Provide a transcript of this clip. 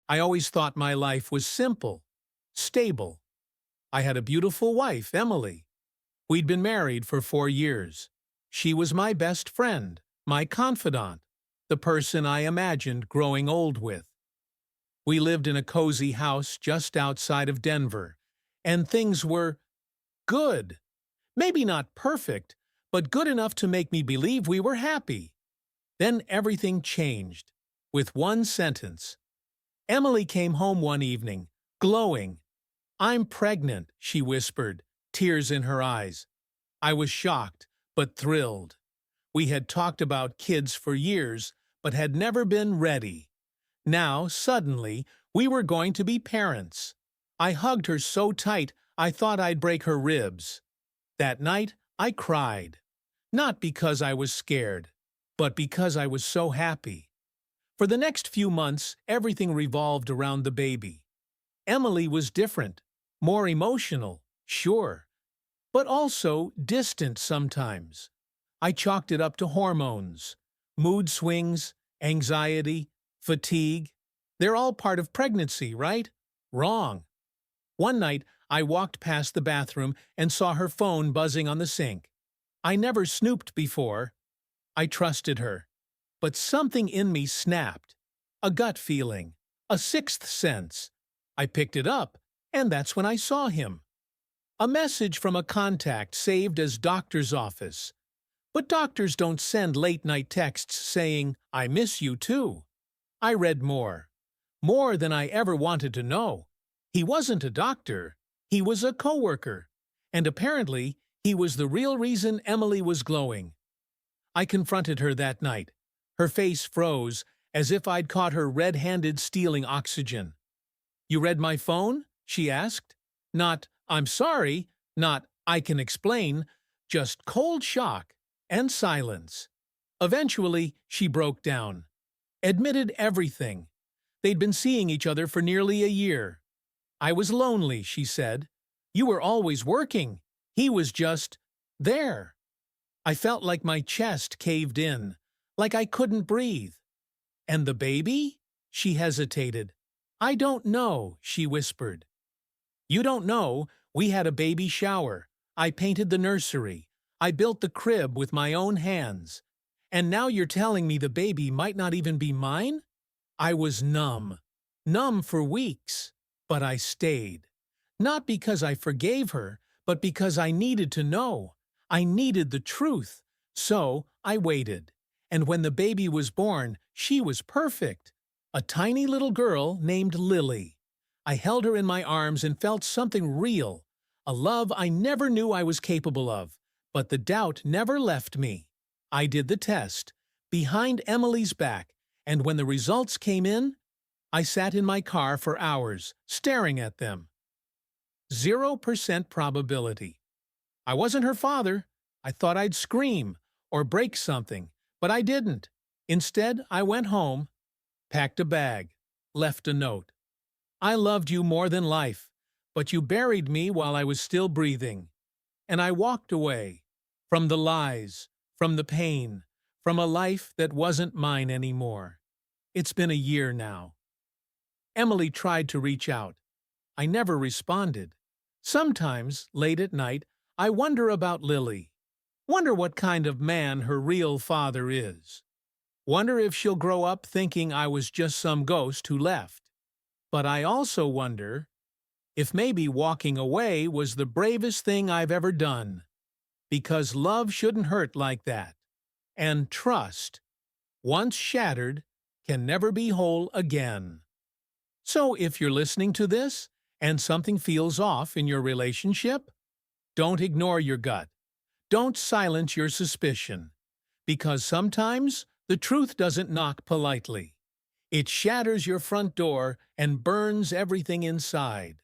I always thought my life was simple, stable. I had a beautiful wife, Emily. We'd been married for 4 years. She was my best friend, my confidant, the person I imagined growing old with. We lived in a cozy house just outside of Denver, and things were good. Maybe not perfect, but good enough to make me believe we were happy. Then everything changed, with one sentence. Emily came home one evening, glowing. "I'm pregnant," she whispered, tears in her eyes. I was shocked, but thrilled. We had talked about kids for years, but had never been ready. Now, suddenly, we were going to be parents. I hugged her so tight I thought I'd break her ribs. That night, I cried. Not because I was scared, but because I was so happy. For the next few months, everything revolved around the baby. Emily was different, more emotional, sure, but also distant sometimes. I chalked it up to hormones, mood swings, anxiety, fatigue. They're all part of pregnancy, right? Wrong. One night, I walked past the bathroom and saw her phone buzzing on the sink. I never snooped before. I trusted her. But something in me snapped. A gut feeling. A sixth sense. I picked it up, and that's when I saw him. A message from a contact saved as doctor's office. But doctors don't send late-night texts saying, "I miss you too." I read more. More than I ever wanted to know. He wasn't a doctor. He was a coworker. And apparently, he was the real reason Emily was glowing. I confronted her that night. Her face froze, as if I'd caught her red-handed stealing oxygen. "You read my phone?" she asked. Not, "I'm sorry," not, "I can explain," just cold shock and silence. Eventually, she broke down. Admitted everything. They'd been seeing each other for nearly a year. "I was lonely," she said. "You were always working. He was just there." I felt like my chest caved in, like I couldn't breathe. "And the baby?" She hesitated. "I don't know," she whispered. "You don't know? We had a baby shower. I painted the nursery. I built the crib with my own hands. And now you're telling me the baby might not even be mine?" I was numb. Numb for weeks. But I stayed. Not because I forgave her, but because I needed to know. I needed the truth. So I waited. And when the baby was born, she was perfect. A tiny little girl named Lily. I held her in my arms and felt something real. A love I never knew I was capable of. But the doubt never left me. I did the test, behind Emily's back, and when the results came in, I sat in my car for hours, staring at them. 0% probability. I wasn't her father. I thought I'd scream or break something, but I didn't. Instead, I went home, packed a bag, left a note. "I loved you more than life, but you buried me while I was still breathing." And I walked away, from the lies, from the pain, from a life that wasn't mine anymore. It's been a year now. Emily tried to reach out. I never responded. Sometimes, late at night, I wonder about Lily. Wonder what kind of man her real father is. Wonder if she'll grow up thinking I was just some ghost who left. But I also wonder if maybe walking away was the bravest thing I've ever done. Because love shouldn't hurt like that. And trust, once shattered, can never be whole again. So if you're listening to this and something feels off in your relationship, don't ignore your gut. Don't silence your suspicion. Because sometimes the truth doesn't knock politely. It shatters your front door and burns everything inside.